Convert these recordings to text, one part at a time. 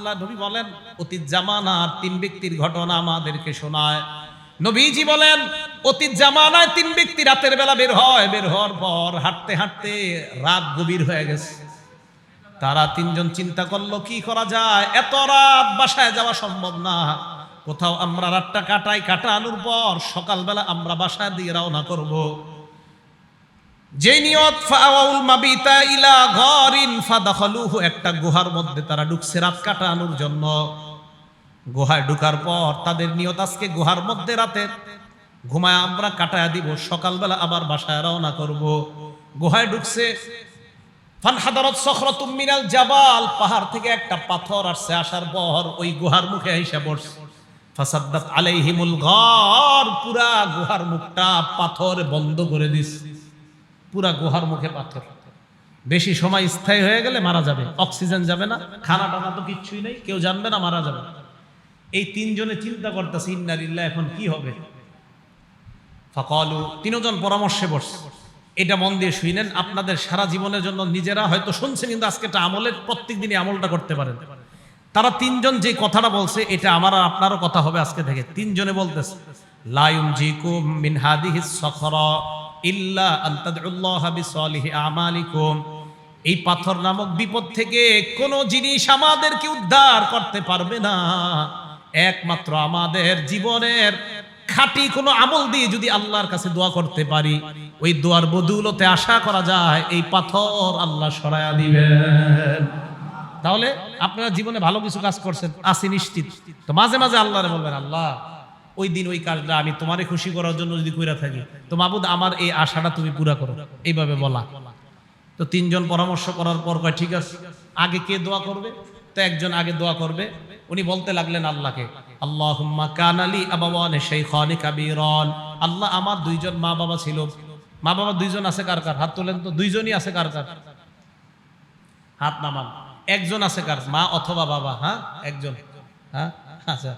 আল্লাহ নবী বলেন অতীত জামানার তিন ব্যক্তির ঘটনা আমাদেরকে শোনায়। নবীজি বলেন অতীত জামানায় তিন ব্যক্তি রাতের বেলা বের হয়, বের হওয়ার পর হাঁটতে হাঁটতে রাত গভীর হয়ে গেছে। তারা তিনজন চিন্তা করলো কি করা যায়, এত রাত বাসায় যাওয়া সম্ভব না, কোথাও আমরা রাতটা কাটাই, কাটানোর পর সকালবেলা আমরা বাসায় দিয়ে রওনা করব। যে নিয়ত ফাআউল মাবিতা ইলা গারিন ফাদাখালুহু, একটা গুহার মধ্যে তারা ঢুকছে রাত কাটানোর জন্য। গুহায় ঢুকার পর তাদের নিয়ত আজকে গুহার মধ্যে রাতের ঘুমায় আমরা কাটায়া দিব, সকালবেলা আবার বাসায় রওনা করব। গুহায় ঢুকছে, ফানহাদারাত সাখরাতুম মিনাল জাবাল, পাহাড় থেকে একটা পাথর আসছে, আসার পর ওই গুহার মুখে এসে বসছে। ফাসাদ্দাত আলাইহিমুল গার, পুরা গুহার মুখটা পাথর বন্ধ করে দিছে, পুরা গুহার মুখে পাথর। বেশি সময় স্থায়ী হয়ে গেলে মারা যাবে, অক্সিজেন যাবে না, খানা টানা তো কিচ্ছুই নেই, কেউ জানবে না, মারা যাবে। এই তিনজনে চিন্তা করতেছে ইন্না লিল্লাহ, এখন কি হবে। ফাকালু, তিনজন পরামর্শে বসছে। এটা মন দিয়ে শুনেন, আপনাদের সারা জীবনের জন্য, নিজেরা হয়তো শুনছেন কিন্তু আজকে এটা আমলের, প্রত্যেক দিনই আমলটা করতে পারেন। তারা তিনজন যে কথাটা বলছে এটা আমার আর আপনারও কথা হবে আজকে থেকে। তিনজনে বলতেছে লা ইউনজিকুম মিন হাদিহিস সাখরা ইল্লা আন তাদউল্লাহ বিসালিহি আমালিকুম, এই পাথর নামক বিপদ থেকে কোনো জিনিস আমাদেরকে উদ্ধার করতে পারবে না, একমাত্র আমাদের জীবনের খাঁটি কোনো আমল দিয়ে যদি আল্লাহর কাছে দোয়া করতে পারি, ওই দোয়ার বদৌলতে আশা করা যায় এই পাথর আল্লাহ সরায়া দিবেন। তাহলে আপনারা জীবনে ভালো কিছু কাজ করছেন আসি নিশ্চিত, তো মাঝে মাঝে আল্লাহরে বলবেন, আল্লাহ ওই দিন ওই কাজটা আমি তোমারে খুশি করার জন্য যদি কইরা থাকি, তো মাবুদ আমার এই আশাটা তুমি পুরা করো, এইভাবে বলা। তো তিনজন পরামর্শ করার পর কয় ঠিক আছে, আগে কে দোয়া করবে? তো একজন আগে দোয়া করবে। উনি বলতে লাগলেন আল্লাহকে, আল্লাহুম্মা কানালি আবাওয়ানে শাইখানি কাবীরান, আল্লাহ আমার দুইজন মা বাবা ছিল। মা বাবা দুইজন আছে কার কার? হাত তোলেন তো। দুইজনই আছে কার কার? হাত নামান। একজন আছে কার? মা অথবা বাবা? হ্যাঁ, একজন। হ্যাঁ, আচ্ছা,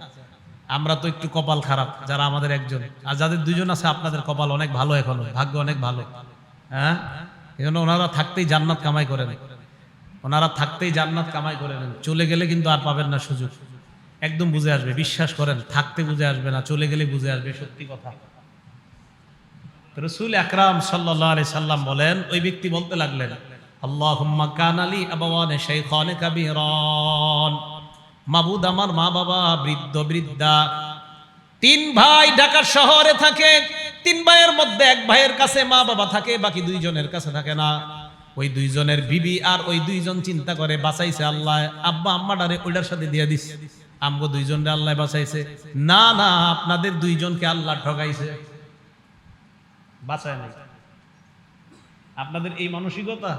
আমরা তো একটু কপাল খারাপ যারা আমাদের একজন, আর যাদের দুইজন আছে আপনাদের কপাল অনেক ভালো, এখনো ভাগ্য অনেক ভালো। হ্যাঁ, এজন্য ওনারা থাকতেই জান্নাত কামাই করে নেন, ওনারা থাকতেই জান্নাত কামাই করে নেন, চলে গেলে কিন্তু আর পাবেন না সুযোগ। একদম বুঝে আসবে, বিশ্বাস করেন, থাকতে বুঝে আসবে না, চলে গেলে বুঝে আসবে, সত্যি কথা। রাসূল আকরাম সাল্লাল্লাহু আলাইহি সাল্লাম বলেন, ওই ব্যক্তি বলতে লাগলেন, আল্লাহুম্মা কানালি আবাওয়ানে শাইখানে কাবীরান, মাবুদ আমার মা বাবা বৃদ্ধ বৃদ্ধা, তিন ভাই ঢাকা শহরে থাকে, তিন ভাইয়ের মধ্যে এক ভাইয়ের কাছে মা বাবা থাকে, বাকি দুইজনের কাছে থাকে না। ওই দুইজনের বিবি আর ওই দুইজন চিন্তা করে বাঁচাইছে আল্লাহ, আব্বা আম্মাটারে ওইটার সাথে দিয়ে দিস, আমগো দুইজনরে আল্লাহ বাঁচাইছে। না না, আপনাদের দুইজনকে আল্লাহ ঠকাইছে, বাঁচায় নাই। আপনাদের এই মানসিকতা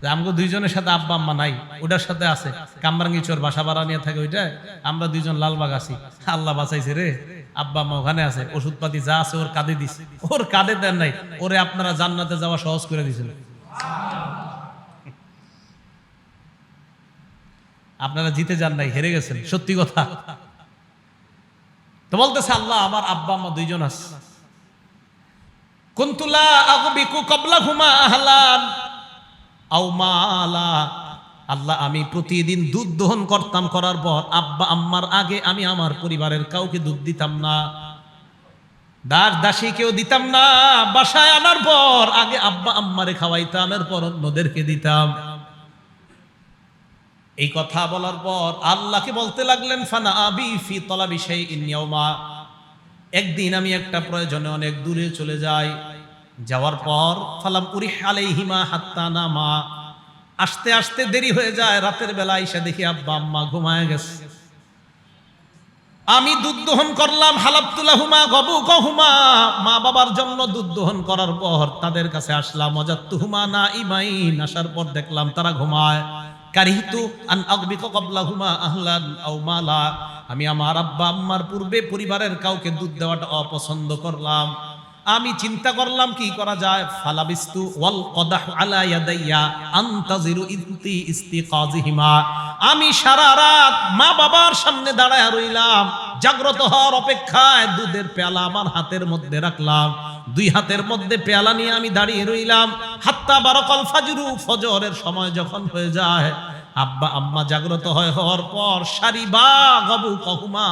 যে আমগো দুইজনের সাথে আব্বা আম্মা নাই, ওটার সাথে আছে, কামরাঙ্গীচর বাসা ভাড়া নিয়ে থাকে ওইটা, আমরা দুইজন লালবাগ আছি, আল্লাহ বাঁচাইছে রে, আব্বা আম্মা ওখানে আছে, ওষুধপাতি যা আছে ওর কাঁধে দিছে, ওর কাঁধে দেন নাই, ওরে আপনারা জান্নাতে যাওয়া সহজ করে দিয়েছিল। আপনারা জিতে যান নাই, হেরে গেছেন, সত্যি কথা। তো বলতেছে আল্লাহ আমার আব্বা আম্মা দুইজন আছে, কুনতুলা আগবিকু ক্বাবলাহুমা আহলান আও মালা, আল্লাহ আমি প্রতিদিন দুধ দহন করতাম, করার পর আব্বা আম্মার আগে আমি আমার পরিবারের কাউকে দুধ দিতাম না, দাস দাসী কেউ দিতাম না, বাসায় আনার পর আগে আব্বা আম্মারে খাওয়াইতাম, এরপর অন্যদেরকে দিতাম। এই কথা বলার পর আল্লাহকে বলতে লাগলেন, ফানা আবি ফি তলাবি শাইইন ইয়াওমা, একদিন আমি একটা প্রয়োজনে অনেক দূরে চলে যাই, যাওয়ার পর ফালাম উরিহ আলাইহিমা হাত্তা নামা, আসতে আসতে দেরি হয়ে যায়, রাতের বেলা এসে দেখি আব্বা আম্মা ঘুমায় গেছে। আমি দুধ দহন করলাম, হালাবতুলাহুমা গবুকহুমা, মা বাবার জন্য দুধ দহন করার পর তাদের কাছে আসলাম, ওয়াজাতুহুমা নাইমাইন, আসার পর দেখলাম তারা ঘুমায়। কারিহতু আন আগবিকা ক্বাবলাহুমা আহলান আও মালা, আমি আমার আব্বা আম্মার পূর্বে পরিবারের কাউকে দুধ দেওয়াটা অপছন্দ করলাম। আমি চিন্তা করলাম কি করা যায়, ফালাবিস্তু ওয়াল কদাহু আলা ইয়াদাইয়া আনতাজিরু ইস্তিকাযিহিমা, আমি সারা রাত মা বাবার সামনে দাঁড়ায় রইলাম, জাগ্রত হওয়ার অপেক্ষায় দুধের পেয়ালা আমার হাতের মধ্যে রাখলাম, দুই হাতের মধ্যে পেয়ালা নিয়ে আমি দাঁড়িয়ে রইলাম। হাত্তা বারাকাল ফাজরু, ফজরের সময় যখন হয়ে যায় আব্বা আম্মা জাগ্রত হওয়ার পর সারিবা গবু কহুমা,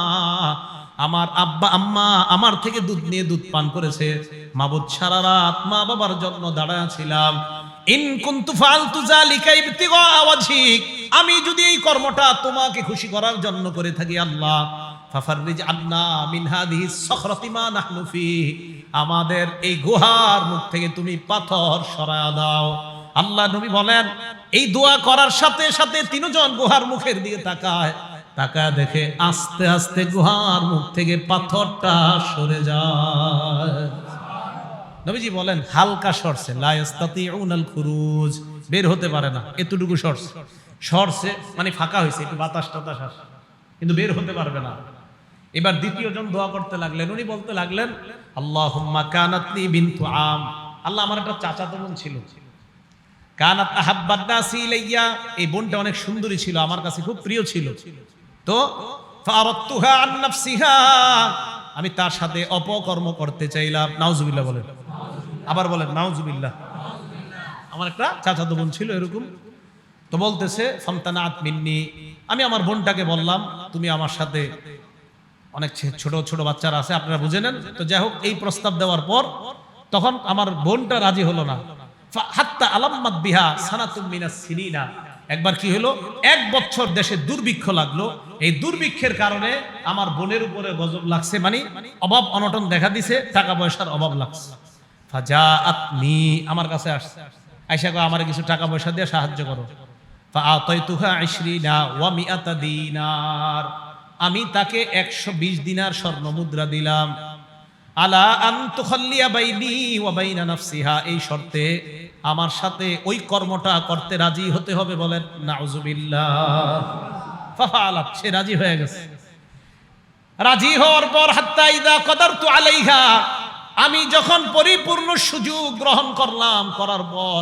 আমার আব্বা আম্মা আমার থেকে দুধ নিয়ে দুধ পান করেছে। মাবুদ সারা রাত মা বাবার জন্য দাঁড়ায় ছিলাম। ইন কুনতু ফাআলতু যালিকা ইবতিগা ওয়াজহিক, আমি যদি এই কর্মটা তোমাকে খুশি করার জন্য করে থাকি আল্লাহ, ফাফাররিজ আন্না মিন হাদিহি সখরাতি মা নাহনু ফিহি, আমাদের এই গুহার মুখ থেকে তুমি পাথর সরায়া দাও। আল্লাহ নবী বলেন, এই দোয়া করার সাথে সাথে তিনজন গুহার মুখের দিকে তাকায়, তাকায় দেখে আস্তে আস্তে গুহার মুখ থেকে পাথরটা সরে যায়। নবীজি বলেন হালকা সরছে, লা ইস্তাতিউনাল খুরুজ, বের হতে পারে না, এতটুকু সরছে মানে ফাঁকা হয়েছে, একটু বাতাস টাতাস আসে, কিন্তু বের হতে পারবে না। এবার দ্বিতীয় জন দোয়া করতে লাগলেন, উনি বলতে লাগলেন আল্লাহুম্মা কানাতলি বিনতু আম, আল্লাহ আমার একটা চাচাতো বোন ছিল, কানাত আহাব্বান নাসি ইলাইয়া, এই বোনটা অনেক সুন্দরী ছিল, আমার কাছে খুব প্রিয় ছিল, তো ফারাদতুহা আন নাফসিহা, আমি তার সাথে অপকর্ম করতে চাইলাম। নাউজুবিল্লাহ বলেন, আবার বলেন নাউজুবিল্লাহ। আমার একটা চাচাতো বোন ছিল এরকম, তো বলতেছে ফামতানাত মিন্নি, আমি আমার বোনটাকে বললাম তুমি আমার সাথে, অনেক ছোট ছোট বাচ্চারা আছে আপনারা বুঝে নেন, তো যাই হোক এই প্রস্তাব দেওয়ার পর তখন আমার বোনটা রাজি হলো না। হাত্তা আলাম্মাত বিহা সানাতুম মিনাস সিনিনা, একবার কি হলো, 1 বছর দেশে দুর্ভিক্ষ লাগলো, এই দুর্ভিক্ষের কারণে আমার বোনের উপরে গজব লাগছে, মানে অভাব অনটন দেখা দিছে, টাকা পয়সার অভাব লাগছে। ফাজাআতনি, আমার কাছে আসছে, আয়েশা কয় আমার কিছু টাকা পয়সা দিয়ে সাহায্য করো। ফাআতাইতুহা 20 ওয়া 100 দিনার, আমি তাকে 120 দিনার স্বর্ণ মুদ্রা দিলাম। আলা আন তুখাল্লিয়া বাইনি ওয়া বাইনা নাফসিহা, এই শর্তে আমার সাথে ওই কর্মটা করতে রাজি হতে হবে। বলেন নাউজুবিল্লাহ। ফাফালাত, সে রাজি হয়ে গেছে। রাজি হওয়ার পর হাত্তা ইযা কদারতু আলাইহা, আমি যখন পরিপূর্ণ সুযোগ গ্রহণ করলাম, করার পর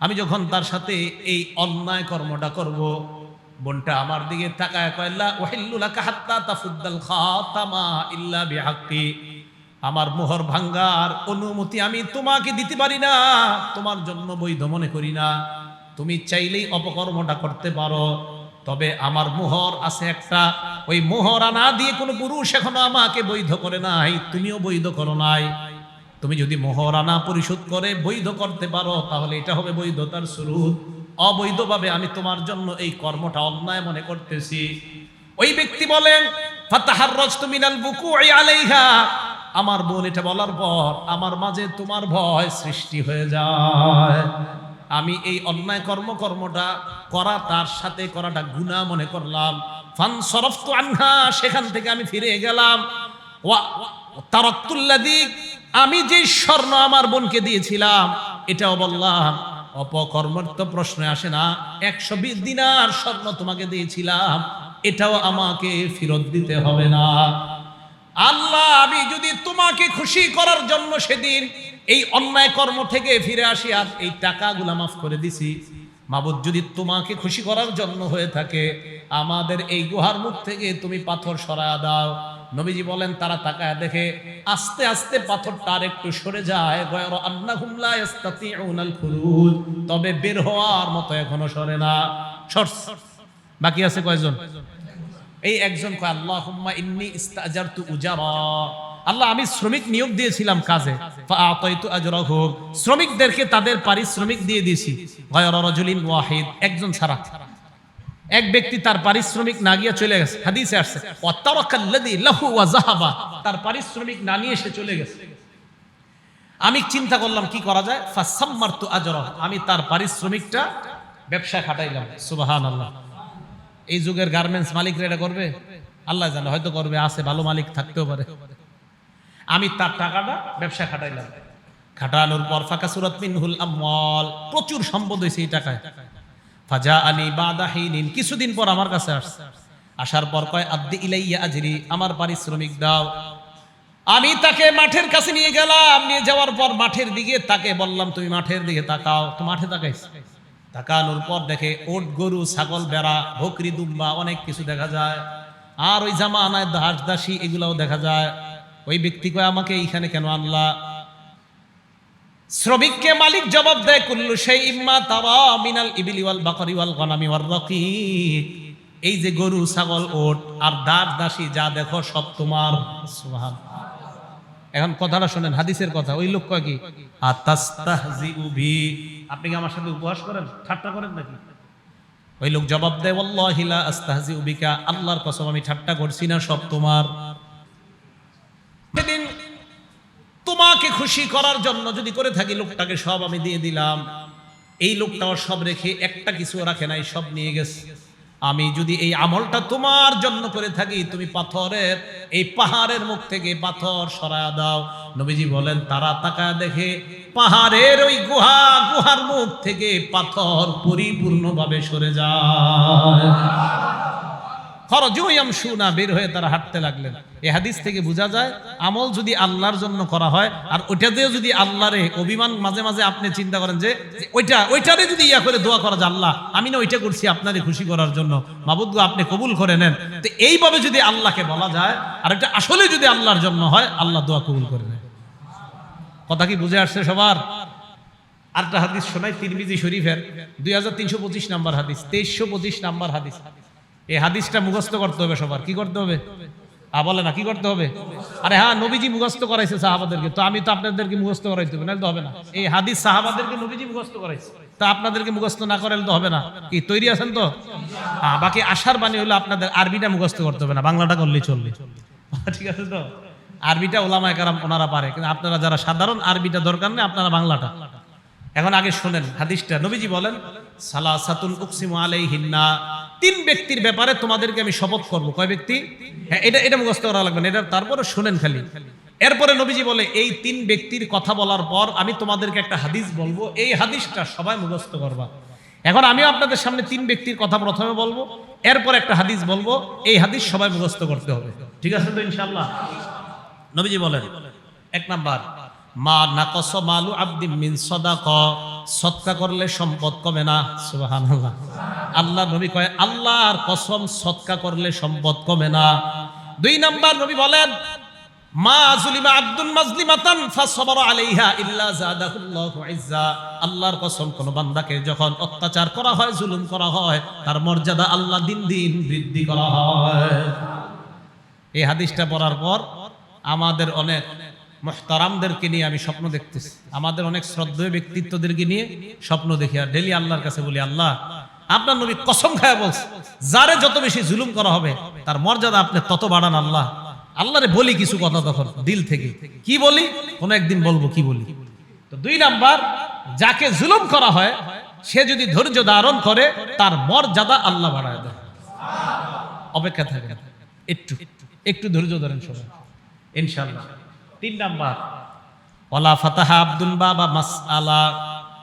আমি যখন তার সাথে এই অন্যায় কর্মটা করব, বোনটা আমার দিকে তাকায় কয় লা উহিল্লু লাকা হাত্তা তাফুদ্দাল খাতামা ইল্লা বিহাক্কি, আমার মোহর ভাঙ্গার অনুমতি আমি তোমাকে দিতে পারি না, তোমার জন্য বৈধ মনে করি না, তুমি চাইলেই অপকর্মটা করতে পারো, তবে আমার মোহর আছে একটা, ওই মোহর আনা দিয়ে কোনো পুরুষ এখনো আমাকে বৈধ করে নাই, তুমিও বৈধ করো নাই, তুমি যদি মোহর আনা পরিশোধ করে বৈধ করতে পারো তাহলে এটা হবে বৈধতার শুরুত, অবৈধভাবে আমি তোমার জন্য এই কর্মটা অন্যায় মনে করতেছি। ওই ব্যক্তি বলেন ফাতাহাররাজতু মিনাল বুকুই আলাইহা, আমার বোন এটা বলার পর আমার মাঝে তোমার ভয় সৃষ্টি হয়ে যায়, আমি এই অন্যায় কর্মটা করা, তার সাথে করাটা গুনাহ মনে করলাম। ফানসরাফতু আনহা, সেখান থেকে আমি ফিরে গেলাম। ওয়া তারাকতুল্লাযী, আমি যে স্বর্ণ আমার বোনকে দিয়েছিলাম এটাও বললাম, অপকর্মের তো প্রশ্ন আসে না, 120 দিনার স্বর্ণ তোমাকে দিয়েছিলাম, এটাও আমাকে ফেরত দিতে হবে না। আল্লাহ, আমি যদি তোমাকে খুশি করার জন্য সেদিন এই অন্যায় কর্ম থেকে ফিরে আসি আর এই টাকাগুলা মাফ করে দিছি, মাবুদ যদি তোমাকে খুশি করার জন্য হয়ে থাকে আমাদের এই গুহার মুখ থেকে তুমি পাথর সরায়া দাও। নবীজি বলেন তারা তাকায় দেখে আস্তে আস্তে পাথরটা আর একটু সরে যায়, গায়রা আন্নাহুম লা ইস্তাতিউনাল খুরুজ, তবে বের হওয়ার মতো এখনো সরে না। বাকি আছে কয়জন? এই একজন কয় আল্লাহুম্মা ইন্নী ইস্তাজারতু উজারা, আল্লাহ আমি শ্রমিক নিয়োগ দিয়েছিলাম কাজে, ফাআতাইতু আজরাহুম, শ্রমিকদেরকে তাদের পারিশ্রমিক দিয়ে দিয়েছি, গায়রা রাজুলিন ওয়াহিদ, একজন ছাড়া, এক ব্যক্তি তার পারিশ্রমিক না গিয়ে চলে গেছে, হাদিসে আসছে ওয়াতারাকাল্লাযী লাহু ওয়া যাহাবা, তার পারিশ্রমিক না নিয়ে সে চলে গেছে। আমি চিন্তা করলাম কি করা যায়, ফাসাম্মারতু আজরাহু, আমি তার পারিশ্রমিকটা ব্যবসায় খাটাইলাম। সুবহানাল্লাহ। এই যুগের গার্মেন্টস মালিকরা এটা করবে? আল্লাহ জানে, হয়তো করবে, আছে ভালো মালিক থাকতেও পারে। আমি তার টাকাটা ব্যবসা খাটাইলাম, খাটানোর পর ফাকাসুরাত মিনহুল আমওয়াল, প্রচুর সম্পদ হয়েছে এই টাকায়। ফাজাআনি বাদা হিনিন, কিছুদিন পর আমার কাছে আসছে, আসার পর কয় আদ্দি ইলাইয়া আজরি, আমার পারিশ্রমিক দাও। আমি তাকে মাঠের কাছে নিয়ে গেলাম, নিয়ে যাওয়ার পর মাঠের দিকে তাকে বললাম তুমি মাঠের দিকে তাকাও, তো মাঠে তাকাইছে, তাকানোর পর দেখে ওট গরু ছাগল বেড়া বকরি দুম্বা অনেক কিছু দেখা যায়, আর ওই জামানায় দাস দাসী এগুলাও দেখা যায়। ওই ব্যক্তি কয় আমাকে এইখানে কেন আনলা? শ্রমিককে মালিক জবাব দেয় কুল্লু শাইইম মা তারা মিনাল ইবলি ওয়াল বাকরি ওয়াল গনামি ওয়ার রাকিক, এই যে গরু ছাগল ওট আর দাস দাসী যা দেখো সব তোমার। সুবহানাল্লাহ। এখন কথাটা শুনেন, হাদিসের কথা। ওই লোক কয় কি, আতাস্তাহজিউ বি, আপনি কি আমার সাথে উপহাস করেন, ঠাট্টা করেন নাকি? ওই লোক জবাব দেয় ওয়াল্লাহি লা আস্তাহজিউ বিকা, আল্লাহর কসম আমি ঠাট্টা করছি না, সব তোমার। সেদিন তোমাকে খুশি করার জন্য যদি করে থাকি, লোকটাকে সব আমি দিয়ে দিলাম। এই লোকটাও সব রেখে একটা কিছু রাখে নাই, সব নিয়ে গেছে। আমি যদি এই আমলটা তোমার জন্য করে থাকি, তুমি পাথরের এই পাহাড়ের মুখ থেকে পাথর সরায়া দাও। নবীজি বলেন তারা তাকায় দেখে পাহাড়ের ওই গুহার মুখ থেকে পাথর পরিপূর্ণভাবে সরে যায়। খরজুয়ামশুনা, বের হয়ে তারা হাঁটতে লাগলেন। এই হাদিস থেকে বোঝা যায় আমল যদি আল্লাহর জন্য করা হয়, আর ওইটাতেও যদি আল্লাহরে অভিমান, মাঝে মাঝে আপনি চিন্তা করেন যে ওইটারে যদি ইয়া করে দোয়া করা যায়, আল্লাহ আমি না ওইটা করছি আপনারে খুশি করার জন্য, মাবুদ গো আপনি কবুল করে নেন। তো এইভাবে যদি আল্লাহকে বলা যায়, আর এটা আসলে যদি আল্লাহর জন্য হয়, আল্লাহ দোয়া কবুল করে নেন। কথা কি বুঝে আসছে সবার? আরেকটা হাদিস শোনাই, তিরমিজি শরীফের 2325 নাম্বার হাদিস, 2325 নাম্বার হাদিস। এই হাদিসটা মুখস্থ করতে হবে সবার। কি করতে হবে? বলে না কি করতে হবে? আরে হ্যাঁ, নবীজি মুখস্থ করাইছে সাহাবাদেরকে, তো আমি তো আপনাদেরকে মুখস্থ করাইতে হবে, নাহলে তো হবে না। এই হাদিস সাহাবাদেরকে নবীজি মুখস্থ করাইছে, তা আপনাদেরকে মুখস্থ না করাইলে তো হবে না। কি তৈরি আছেন তো? হ্যাঁ, বাকি আশার বাণী হলো আপনাদের আরবিটা মুখস্থ করতে হবে না, বাংলাটা করলেই চলবে। ঠিক আছে তো? আরবিটা ওলামায়ে কেরাম ওনারা পারে, কিন্তু আপনারা যারা সাধারণ, আরবিটা দরকার নেই, আপনারা বাংলাটা। এখন আগে শুনেন হাদিসটা। নবীজি বলেন সালাসাতুন উকসিমু আলাইহিন্না, তিন ব্যক্তির ব্যাপারে তোমাদেরকে আমি শপথ করব। কয় ব্যক্তি? হ্যাঁ, এটা মুখস্থ করা লাগবে না, এটা তারপরে শুনেন খালি। এরপরে নবীজি বলে এই তিন ব্যক্তির কথা বলার পর আমি তোমাদেরকে একটা হাদিস বলবো, এই হাদিসটা সবাই মুখস্থ করবা। এখন আমিও আপনাদের সামনে তিন ব্যক্তির কথা প্রথমে বলবো, এরপর একটা হাদিস বলবো, এই হাদিস সবাই মুখস্থ করতে হবে। ঠিক আছে তো ইনশাআল্লাহ? নবীজি বলেন, এক নাম্বার, মা নাকস মালু আবদিন মিন সাদাকা, সদকা করলে সম্পদ কমে না। সুবহানাল্লাহ। আল্লাহ নবী কয় আল্লাহর কসম, সদকা করলে সম্পদ কমে না। দুই নাম্বার নবী বলেন মা যুলিমা আব্দুন মাজলিমাতান ফাসবারা আলাইহা ইল্লা যাদাহুল্লাহু ইজ্জা, আল্লাহর কসম কোন বান্দাকে যখন অত্যাচার করা হয়, জুলুম করা হয়, তার মর্যাদা আল্লাহ দিন দিন বৃদ্ধি করা হয়। এই হাদিসটা পড়ার পর আমাদের অনেক মুহতারামদেরকে নিয়ে আমি স্বপ্ন দেখতেছি, আমাদের অনেক শ্রদ্ধেয় ব্যক্তিত্বদেরকে নিয়ে স্বপ্ন দেখি, আর ডেলি আল্লাহর কাছে বলি, আল্লাহ আপনার নবী কসম খায়া বলছে যারে যত বেশি জুলুম করা হবে তার মর্যাদা আপনি তত বাড়ান। আল্লাহরে বলি কিছু কথা তখন দিল থেকে। কি বলি? কোন একদিন বলবো কি বলি। তো দুই নাম্বার, যাকে জুলুম করা হয় সে যদি ধৈর্য ধারণ করে তার মর্যাদা আল্লাহ বাড়ায় দেয়। অপেক্ষা থাকে, একটু ধৈর্য ধরেন সবাই ইনশাআল্লাহ। তিন নাম্বার, ওয়ালা ফাতাহা আব্দুল বাবা মাসআলা,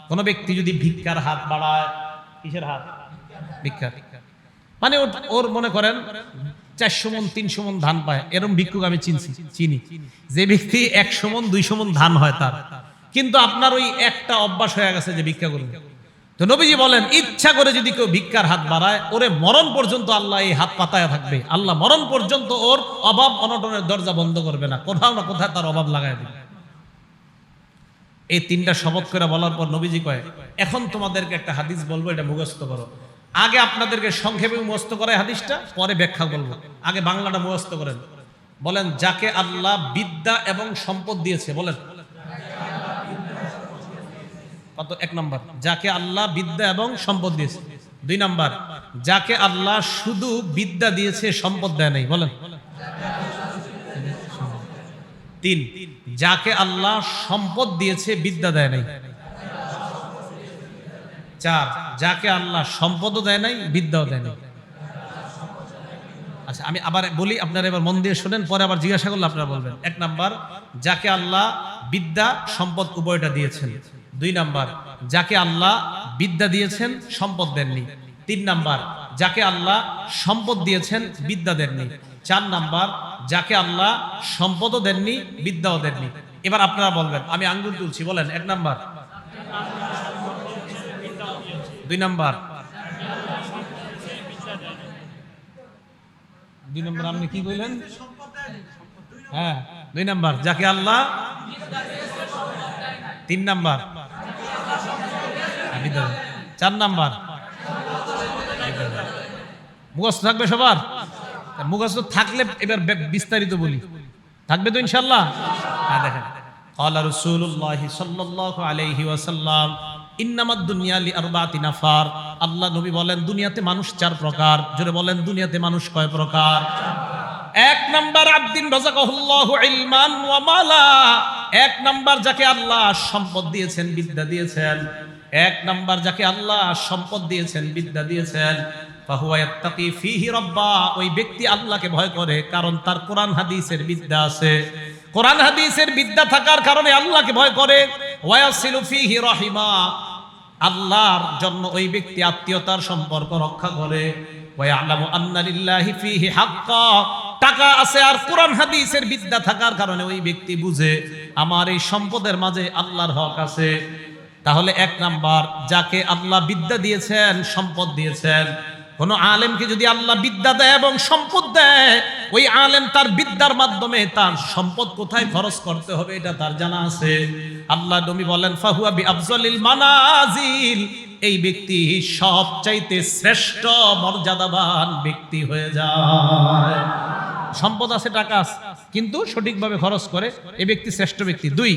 কোন ব্যক্তি যদি ভিক্ষার হাত বাড়ায়, কিসের হাত? ভিক্ষার। মানে ওর মনে করেন 400 মণ 300 মণ ধান পায়, এরকম ভিক্ষুক আমি চিনি, যে ব্যক্তি 100 মণ 200 মণ ধান হয় তার, কিন্তু আপনার ওই একটা অভ্যাস হয়ে গেছে যে ভিক্ষা করুন। তো নবীজি বলেন ইচ্ছা করে যদি কেউ ভিক্ষার হাত বাড়ায়, ওরে মরণ পর্যন্ত আল্লাহ এই হাত পাতায় থাকবে, আল্লাহ মরণ পর্যন্ত ওর অভাব অনটনের দরজা বন্ধ করবে না, কোথাও না কোথায় তার অভাব লাগায় দিবে। এই তিনটা শপথ করে বলার পর নবীজি কয় এখন তোমাদেরকে একটা হাদিস বলবো, এটা মুখস্থ করো। আগে আপনাদেরকে সংক্ষেপে মুখস্থ করে হাদিসটা, পরে ব্যাখ্যা বলবো। আগে বাংলাটা মুখস্থ করেন। বলেন যাকে আল্লাহ বিদ্যা এবং সম্পদ দিয়েছে, বলেন কত? এক নাম্বার, যাকে আল্লাহ বিদ্যা এবং সম্পদ দিয়েছে। দুই নাম্বার, যাকে আল্লাহ শুধু বিদ্যা দিয়েছে, সম্পদ দেয় নাই, বলেন। তিন, যাকে আল্লাহ সম্পদ দিয়েছে, বিদ্যা দেয় নাই। চার, যাকে আল্লাহ সম্পদও দেয় নাই, বিদ্যাও দেয় নাই। আচ্ছা আমি আবার বলি, আপনারা এবার মন দিয়ে শুনেন, পরে আবার জিজ্ঞাসা করলে আপনারা বলবেন। এক নাম্বার, যাকে আল্লাহ বিদ্যা সম্পদ উভয়টা দিয়েছেন। দুই নাম্বার, যাকে আল্লাহ বিদ্যা দিয়েছেন, সম্পদ দেননি। তিন নাম্বার, যাকে আল্লাহ সম্পদ দিয়েছেন, বিদ্যা দেননি। চার নাম্বার, যাকে আল্লাহ সম্পদও দেননি, বিদ্যাও দেননি। এবার আপনারা বলবেন, আমি আঙ্গুল তুলছি, বলেন। এক নাম্বার, দুই নাম্বার, দুই নম্বর আপনি কি বললেন? হ্যাঁ, দুই নাম্বার, যাকে আল্লাহ 3 নাম্বার, 4 নাম্বার মুখস্থ থাকবে সবার। মুখস্থ থাকলে এবার বিস্তারিত বলি, থাকবে তো ইনশাআল্লাহ। হ্যাঁ দেখেন, ক্বালা রাসূলুল্লাহ সাল্লাল্লাহু আলাইহি ওয়াসাল্লাম ইন্নামাদ দুনিয়া লিআরবাতি নাফার। আল্লাহ নবী বলেন দুনিয়াতে মানুষ 4 প্রকার। জোরে বলেন দুনিয়াতে মানুষ কয় প্রকার? 1 নাম্বার আব্দিন রাযাকাহুল্লাহু ইলমান ওয়া মালা। 1 নাম্বার যাকে আল্লাহ সম্পদ দিয়েছেন, বিদ্যা দিয়েছেন। 1 নাম্বার যাকে আল্লাহ সম্পদ দিয়েছেন, বিদ্যা দিয়েছেন, ফাহুয়া ইয়াত্তাকি ফীহি রাব্বা। ওই ব্যক্তি আল্লাহকে ভয় করে, কারণ তার কোরআন হাদিসের বিদ্যা আছে। কোরআন হাদিসের বিদ্যা থাকার কারণে আল্লাহকে ভয় করে। ওয়ায়াসিলু ফীহি রাহিমা। আল্লাহর জন্য ওই ব্যক্তি আত্মীয়তার সম্পর্ক রক্ষা করে। ওয়ায়ালামু আন্না লিল্লাহি ফীহি হাক্কা। টাকা আছে আর কোরআন হাদিসের বিদ্যা থাকার কারণে ওই ব্যক্তি বুঝে আমার এই সম্পদের মাঝে আল্লাহর হক আছে। তাহলে 1 নাম্বার, যাকে আল্লাহ বিদ্যা দিয়েছেন, সম্পদ দিয়েছেন। কোন আলেমকে যদি আল্লাহ বিদ্যা দেয় এবং সম্পদ দেয়, ওই আলেম তার বিদ্যার মাধ্যমে তার সম্পদ কোথায় খরচ করতে হবে এটা তার জানা আছে। আল্লাহ নবী বলেন ফাহুয়া বিআফজালিল মানাজিল। এই ব্যক্তি সবচাইতে শ্রেষ্ঠ মর্যাদাবান ব্যক্তি হয়ে যায়। সম্পদ আছে, টাকা আছে, কিন্তু সঠিকভাবে খরচ করে, এই ব্যক্তি শ্রেষ্ঠ ব্যক্তি। 2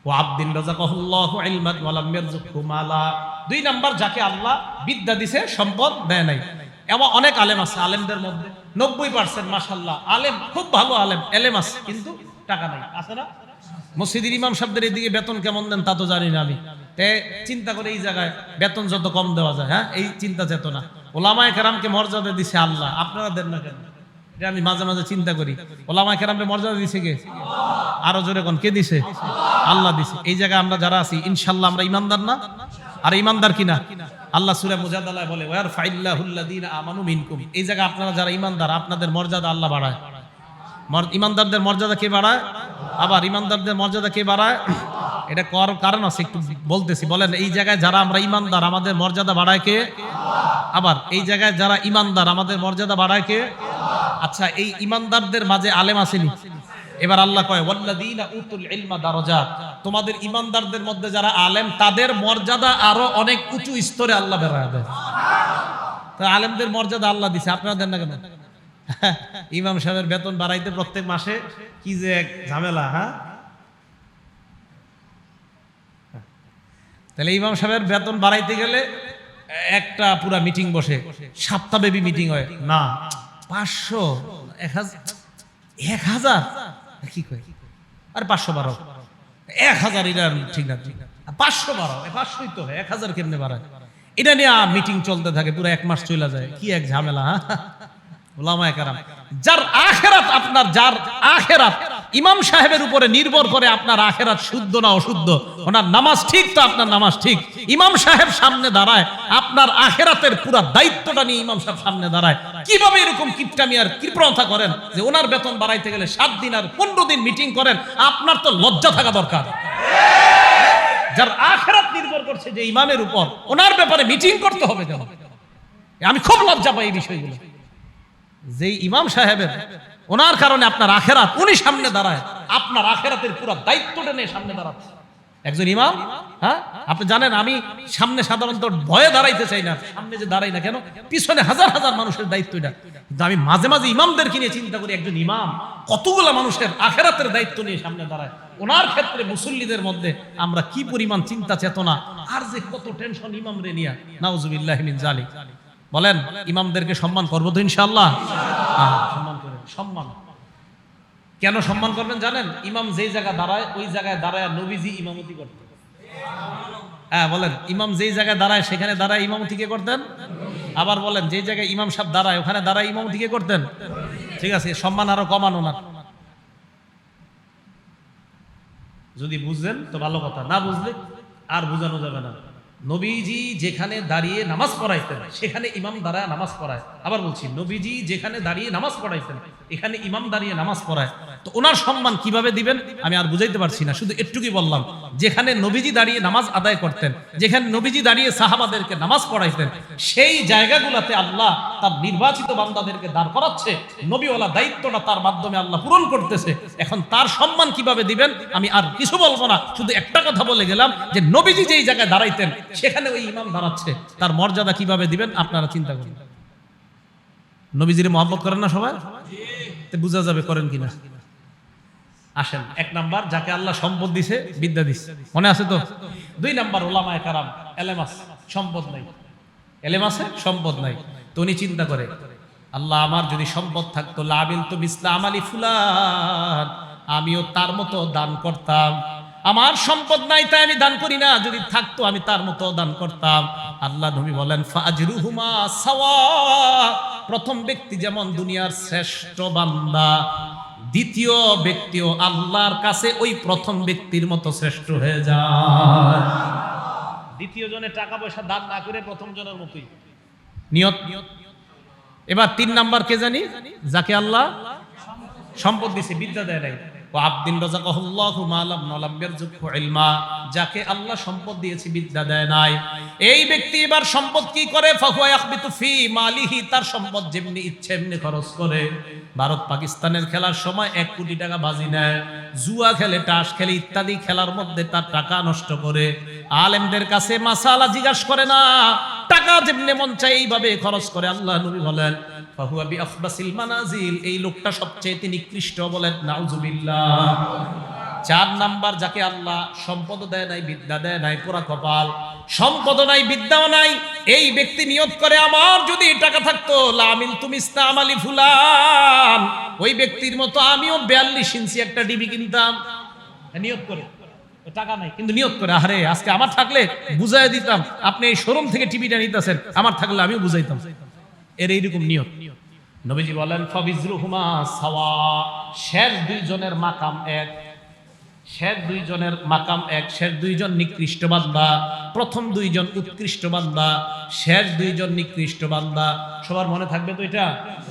ও আব্দিন রাযাকাহুল্লাহু ইলমান ওয়া লাম ইয়ারযুকহু মালা। 2 নাম্বার, যাকে আল্লাহ বিদ্যা দিয়েছে, সম্পদ দেয় নাই। এমন অনেক আলেম আছে, আলেমদের মধ্যে 90% মাশাআল্লাহ আলেম, খুব ভালো আলেম, এলেম আছে, কিন্তু টাকা নাই। আছে না? মসজিদের ইমাম সাহেবদের এদিকে বেতন কেমন দেন তা তো জানি না আমি। চিন্তা করে এই জায়গায় বেতন যত কম দেওয়া যায়, হ্যাঁ, এই চিন্তা চেতনা। ওলামায়ে কেরামকে মর্যাদা দিছে আল্লাহ, আপনারা দেন না কেন? এটা আমি মাঝে মাঝে চিন্তা করি। ওলামায়ে কেরামকে মর্যাদা দিছে কে? আরো জোরে কোন, কে দিছে? আল্লাহ দিছে। এই জায়গায় আমরা যারা আছি ইনশাআল্লাহ আমরা ইমানদার না? আর ইমানদার কিনা? আল্লাহ সূরা মুজাদালায় বলে ওয়ারফাইল্লাহুল্লাযীনা আমানু মিনকুম। এই জায়গায় আপনারা যারা ইমানদার, আপনাদের মর্যাদা আল্লাহ বাড়ায়। ইমানদারদের মর্যাদা কে বাড়ায়? আবার ইমানদারদের মর্যাদা কে বাড়ায়? এটা কারণ আছে, একটু বলতেছি। বলেন, এই জায়গায় যারা আমরা ইমানদার, আমাদের মর্যাদা বাড়ায় কে? আবার এই জায়গায় যারা ইমানদার, আমাদের মর্যাদা বাড়ায় কে? আচ্ছা, এই ইমানদারদের মাঝে আলেম আসেনি? এবার আল্লাহ কয় ওয়াল্লাযীনা উতুল ইলমা দারাজাত। তোমাদের ইমানদারদের মধ্যে যারা আলেম, তাদের মর্যাদা আরো অনেক উঁচু স্তরে আল্লাহ বাড়ায় দেয়। তো আলেমদের মর্যাদা আল্লাহ দিছে, আপনারা দেন না কেন? ইমাম সাহেবের বেতন বাড়াইতে প্রত্যেক মাসে কি যে এক ঝামেলা। হ্যাঁ, তাহলে ইমাম সাহেবের বেতন বাড়াইতে গেলে একটা পুরা মিটিং বসে, সপ্তাহব্যাপী মিটিং হয় না। 500, 1000 কি কয়? আর 500 বাড়াও, 1000 এটা ঠিক না, 500 বাড়াও, 500ই তো হয়, 1000 কেমনে বাড়ায়? এটা নিয়ে মিটিং চলতে থাকে, পুরো 1 মাস চলে যায়। কি এক ঝামেলা। ওলামায়ে কেরাম, যার আখিরাত, আপনার যার আখিরাত ইমাম সাহেবের উপরে নির্ভর করে, আপনার আখিরাত শুদ্ধ না অশুদ্ধ, ওনার নামাজ ঠিক তো আপনার নামাজ ঠিক। ইমাম সাহেব সামনে দাঁড়ায়, আপনার আখিরাতের পুরো দায়িত্বটা নিয়ে ইমাম সাহেব সামনে দাঁড়ায়। কিভাবে এরকম কিপটামি আর কৃপণতা করেন যে ওনার বেতন বাড়াইতে গেলে 7 দিন আর 15 দিন মিটিং করেন? আপনার তো লজ্জা থাকা দরকার। যার আখিরাত নির্ভর করছে যে ইমামের উপর, ওনার ব্যাপারে মিটিং করতে হবে কেন? আমি খুব লজ্জা পাই এই বিষয়গুলো। যে ইমাম সাহেবের, ওনার কারণে আপনার আখিরাত, উনি সামনে দাঁড়ায়, আপনার আখিরাতের পুরো দায়িত্বটা নিয়ে সামনে দাঁড়াচ্ছে একজন ইমাম। হ্যাঁ, আপনি জানেন আমি সামনে সাধারণত ভয়ে দাঁড়াইতে চাই না, সামনে যে দাঁড়াই না কেন, পিছনে হাজার হাজার মানুষের দায়িত্ব এটা। কিন্তু আমি মাঝে মাঝে ইমামদেরকে নিয়ে চিন্তা করি, একজন ইমাম কতগুলা মানুষের আখিরাতের দায়িত্ব নিয়ে সামনে দাঁড়ায়। ওনার ক্ষেত্রে মুসল্লিদের মধ্যে আমরা কি পরিমাণ চিন্তা চেতনা, আর যে কত টেনশন ইমামরে নিয়ে। নাউজুবিল্লাহি মিন যালিক। বলেন, ইমামদেরকে সম্মান করবো তো ইনশাআল্লাহ? সম্মান করেন। সম্মান কেন সম্মান করবেন জানেন? ইমাম যেই জায়গায় দাঁড়ায়, ওই জায়গায় দাঁড়ায় নবীজি ইমামতি করতেন। হ্যাঁ বলেন, ইমাম যেই জায়গায় দাঁড়ায় সেখানে দাঁড়ায় ইমামতি কে করতেন? আবার বলেন, যেই জায়গায় ইমাম সাহেব দাঁড়ায় ওখানে দাঁড়ায় ইমামতি কে করতেন? ঠিক আছে, সম্মান আরো কমানো না। যদি বুঝলেন তো ভালো কথা, না বুঝলে আর বুঝানো যাবে না। নবীজি যেখানে দাঁড়িয়ে নামাজ পড়াইতেন সেখানে ইমাম দাঁড়ায় নামাজ পড়ায়। আবার বলছি, নবীজি যেখানে দাঁড়িয়ে নামাজ পড়াইতেন এখানে ইমাম দাঁড়িয়ে নামাজ পড়ায়। তো ওনার সম্মান কিভাবে দিবেন আমি আর বুঝাইতে পারছি না, শুধু একটুকুই বললাম, যেখানে নবীজি দাঁড়িয়ে নামাজ আদায় করতেন, যেখানে নবীজি দাঁড়িয়ে সাহাবাদেরকে নামাজ পড়াইতেন, সেই জায়গাগুলোতে আল্লাহ তার নির্বাচিত বান্দাদেরকে দাঁড় করাচ্ছে, নবীওয়ালা দায়িত্বটা তার মাধ্যমে আল্লাহ পূরণ করতেছে। এখন তার সম্মান কিভাবে দিবেন আমি আর কিছু বলবো না, শুধু একটা কথা বলে গেলাম যে নবীজি যেই জায়গায় দাঁড়াইতেন সেখানে ওই ইমাম দাঁড়াচ্ছে, তার মর্যাদা কিভাবে দিবেন আপনারা চিন্তা করুন। নবীজির মহব্বত করেন না সবাই? বুঝা যাবে করেন কিনা। আসেন, 1 নাম্বার যাকে আল্লাহ সম্পদ দিছে, বিদ্যা দিছে, মনে আছে তো? 2 নাম্বার ওলামায়ে কারাম, এলেম আছে, সম্পদ নাই, এলেম আছে, সম্পদ নাই। তো উনি চিন্তা করে, আল্লাহ আমার যদি সম্পদ থাকতো, লাবিল তো মিসলা আমালি ফুলান, আমিও তার মতো দান করতাম। আমার সম্পদ নাই তাই আমি দান করি না, যদি থাকতো আমি তার মতো দান করতাম। আল্লাহ নবী বলেন ফাজরুহুমা সাওয়া, প্রথম ব্যক্তি যেমন দুনিয়ার শ্রেষ্ঠ বান্দা, দ্বিতীয় ব্যক্তিও আল্লাহর কাছে ওই প্রথম ব্যক্তির মতো শ্রেষ্ঠ হয়ে যায়। দ্বিতীয় জনের টাকা পয়সা দান না করে প্রথম জনের মতোই নিয়ত। এবার 3 নাম্বার কে জানি? যাকে আল্লাহ সম্পদ দিয়েছে, বিদ্যা দেয় নাই। যাকে আল্লাহ সম্পদ দিয়েছে, বিদ্যা দেয় নাই, এই ব্যক্তি এবার সম্পদ কি করে? তার সম্পদ যেমনি ইচ্ছে এমনি খরচ করে। ভারত পাকিস্তানের খেলার সময় 1 কোটি টাকা বাজি নেয়, জুয়া খেলে, তাস খেলে, ইত্যাদি খেলার মধ্যে তার টাকা নষ্ট করে। আলেমদের কাছে মাসালা জিজ্ঞাসা করে না, টাকা যেমনি মন চাই এইভাবে খরচ করে। আল্লাহ নবী বলেন ফাহুয়া বিআখবাসিল মানাজিল, এই লোকটা সবচেয়ে নিকৃষ্ট, বলেন নাউজুবিল্লাহ। 4 নাম্বার যাকে আল্লাহ সম্পদ দেয় নাই, বিদ্যা দেয় নাই, পুরা কপাল, সম্পদ নাই, বিদ্যাও নাই, এই ব্যক্তি নিয়ত করে আমার যদি টাকা থাকতো লামিন তুমি ইসলামালি ফুলান, ওই ব্যক্তির মতো আমিও 42 ইঞ্চি একটা ডিবি কিনতাম। নিয়ত করে, টাকা নাই কিন্তু নিয়ত করে, আরে আজকে আমার থাকলে বুঝাই দিতাম, আপনি এই শোরুম থেকে টিভিটা নিতেছেন, আমার থাকলে আমিও বুঝাইতাম। এর এইরকম নিয়ত। নবীজি বলেন ফাবিজরুহুমা সাওয়া, শেষ 2 জনের মাকাম এক, শেষ 2 জনের মাকাম এক। শেষ 2 জন নিকৃষ্ট বান্দা, প্রথম 2 জন উৎকৃষ্ট বান্দা, শেষ 2 জন নিকৃষ্ট বান্দা। সবার মনে থাকবে তো এটা?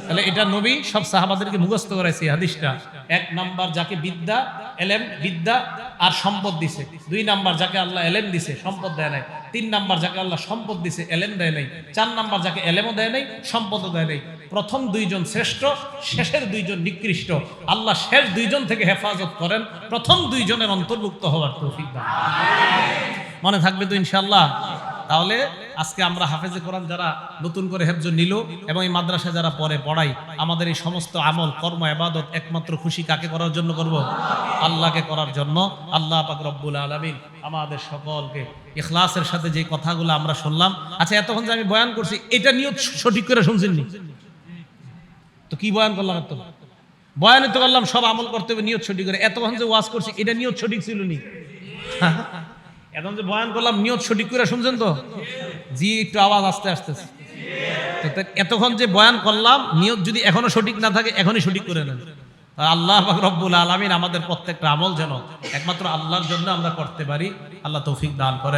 তাহলে এটা নবী সব সাহাবাদেরকে মুখস্থ করাইছে হাদিসটা। 1 নাম্বার যাকে বিদ্যা, এলেম, বিদ্যা আর সম্পদ দিছে। 2 নাম্বার যাকে আল্লাহ এলেম দিছে, সম্পদ দেয় নাই। 3 নাম্বার যাকে আল্লাহ সম্পদ দিছে, এলেম দেয় নাই। 4 নাম্বার যাকে এলেমও দেয় নাই, সম্পদও দেয় নাই। প্রথম 2 জন শ্রেষ্ঠ, শেষের 2 জন নিকৃষ্ট। আল্লাহ শেষ 2 জন থেকে হেফাজত করেন, প্রথম 2 জনের অন্তর্ভুক্ত হওয়ার তৌফিক দান। মনে থাকবে তো ইনশাআল্লাহ? তাহলে আজকে আমরা হাফেজে কোরআন যারা নতুন করে হেফজ নিল এবং এই মাদ্রাসায় যারা পড়াই, আমাদের এই সমস্ত আমল, কর্ম, ইবাদত একমাত্র খুশি কাকে করার জন্য করব? আল্লাহকে করার জন্য। আল্লাহ পাক রব্বুল আলামিন আমাদের সকলকে ইখলাসের সাথে যে কথাগুলো আমরা শুনলাম। আচ্ছা, এতক্ষণ যে আমি বয়ান করছি, এটা নিয়ত সঠিক করে শুনছেননি? তো কি বয়ান করলাম? এত বয়ানে তো করলাম সব আমল করতে হবে নিয়ত সঠিক করে। এতক্ষণ যে ওয়াজ করছি, এটা নিয়ত সঠিক ছিল নি? এখন যে বয়ান করলাম নিয়ত সঠিক করে শুনছেন তো? জি, একটু আওয়াজ আস্তে আসতেছে। এতক্ষণ যে বয়ান করলাম, নিয়ত যদি এখনো সঠিক না থাকে, এখনই সঠিক করে নেন। আল্লাহ পাক রব্বুল আলামিন আমাদের প্রত্যেকটা আমল যেন একমাত্র আল্লাহর জন্য আমরা করতে পারি। আল্লাহ তৌফিক দান করেন।